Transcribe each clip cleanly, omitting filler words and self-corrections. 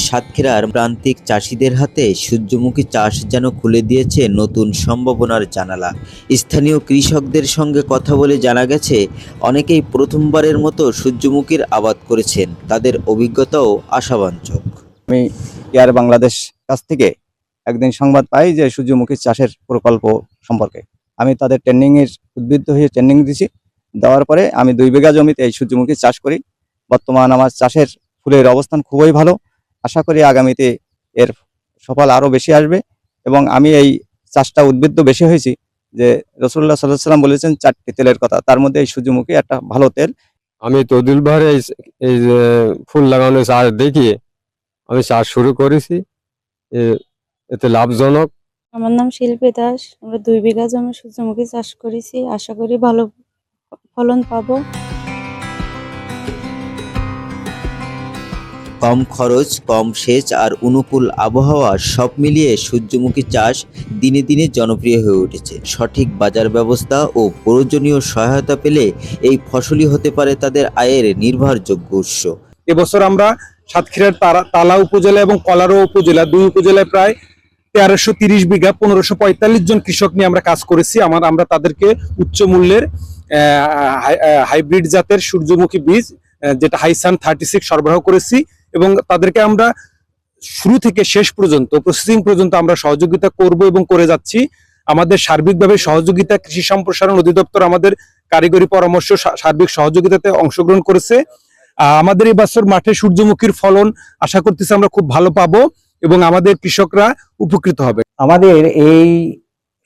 সাতক্ষীরার প্রান্তিক চাষিদের হাতে সূর্যমুখী চাষ যেন খুলে দিয়েছে নতুন সম্ভাবনার জানালা। স্থানীয় কৃষকদের সঙ্গে কথা বলে জানা গেছে, অনেকেই প্রথমবারের মতো সূর্যমুখীর আবাদ করেছেন। তাদের অভিজ্ঞতাও আশাবাঞ্ছক। আমি এয়ার বাংলাদেশ কাছ থেকে একদিন সংবাদ পাই যে সূর্যমুখী চাষের প্রকল্প সম্পর্কে। আমি তাদের ট্রেনিংয়ের উদ্বুদ্ধ হয়ে ট্রেনিং দিছি। দেওয়ার পরে আমি 2 বিঘা জমিতে এই সূর্যমুখী চাষ করি। বর্তমান আমার চাষের ফুলের অবস্থান খুবই ভালো। আশা করি আগামীতে এর সফল আরও বেশি আসবে এবং আমি এই চাষটা উদ্বুদ্ধ বেশি হয়েছি যে রাসূলুল্লাহ সাল্লাল্লাহু আলাইহি ওয়াসাল্লাম বলেছেন 4টি তেলের কথা, তার মধ্যে এই সূর্যমুখী একটা ভালো তেল। আমি তদুল ভারে এই যে ফুল লাগানো চাষ দেখিয়ে আমি চাষ শুরু করেছি। এতে লাভজনক। আমার নাম শিল্পী দাস। আমরা 2 বিঘা জমি সূর্যমুখী চাষ করেছি। আশা করি ভালো ফলন পাবো। কম খরচ, কম সেচ আর অনুকূল আবহাওয়া সব মিলিয়ে সূর্যমুখী চাষ দিনে দিনে জনপ্রিয় হয়ে উঠেছে। সঠিক বাজার ব্যবস্থা ও প্রয়োজনীয় সহায়তা পেলে এই ফসলই হতে পারে তাদের আয়ের নির্ভরযোগ্য উৎস। এবছর আমরা সাতক্ষীরার তালা উপজেলা এবং কলারো উপজেলা 2 উপজেলায় প্রায় 1330 বিঘা 1545 জন কৃষক নিয়ে আমরা কাজ করেছি। আমরা তাদেরকে উচ্চ মূল্যের হাইব্রিড জাতের সূর্যমুখী বীজ যেটা হাইসান 36 সরবরাহ করেছি এবং তাদেরকে আমরা শুরু থেকে শেষ পর্যন্ত প্রসেসিং পর্যন্ত আমরা সহযোগিতা করব এবং করে যাচ্ছি। আমাদের সার্বিকভাবে সহযোগিতা কৃষি সম্প্রসারণ অধিদপ্তর আমাদের কারিগরি পরামর্শ সার্বিক সহযোগিতাতে অংশগ্রহণ করেছে। আমাদের এই বছর মাঠে সূর্যমুখীর ফলন আশা করতেছি আমরা খুব ভালো পাবো এবং আমাদের কৃষকরা উপকৃত হবে। আমাদের এই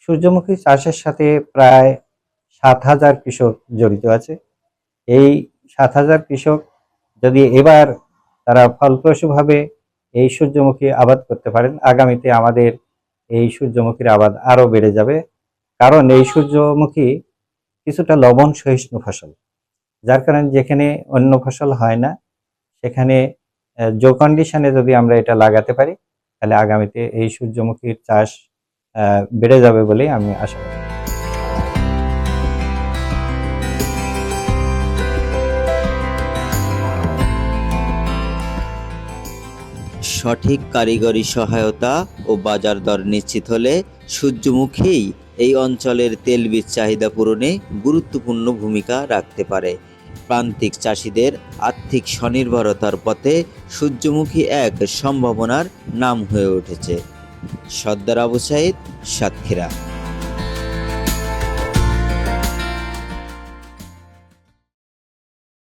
সূর্যমুখী চাষের সাথে প্রায় 7,000 কৃষক জড়িত আছে। এই 7,000 কৃষক যদি এবার তারা ফলপ্রসূভাবে এই সূর্যমুখী আবাদ করতে পারেন, আগামীতে আমাদের এই সূর্যমুখীর আবাদ আরো বেড়ে যাবে। কারণ এই সূর্যমুখী কিছুটা লবণ সহিষ্ণু ফসল, যার কারণে যেখানে অন্য ফসল হয় না সেখানে জো কন্ডিশনে যদি আমরা এটা লাগাতে পারি তাহলে আগামীতে এই সূর্যমুখীর চাষ বেড়ে যাবে বলেই আমি আশা করি। সঠিক কারিগরি সহায়তা ও বাজার দর নিশ্চিত হলে সূর্যমুখী এই অঞ্চলের তেলবীজ চাহিদা পূরণে গুরুত্বপূর্ণ ভূমিকা রাখতে পারে। প্রান্তিক চাষিদের আর্থিক স্বনির্ভরতার পথে সূর্যমুখী এক সম্ভাবনার নাম হয়ে উঠেছে। সর্দার আবু সাইদ, সাতক্ষীরা।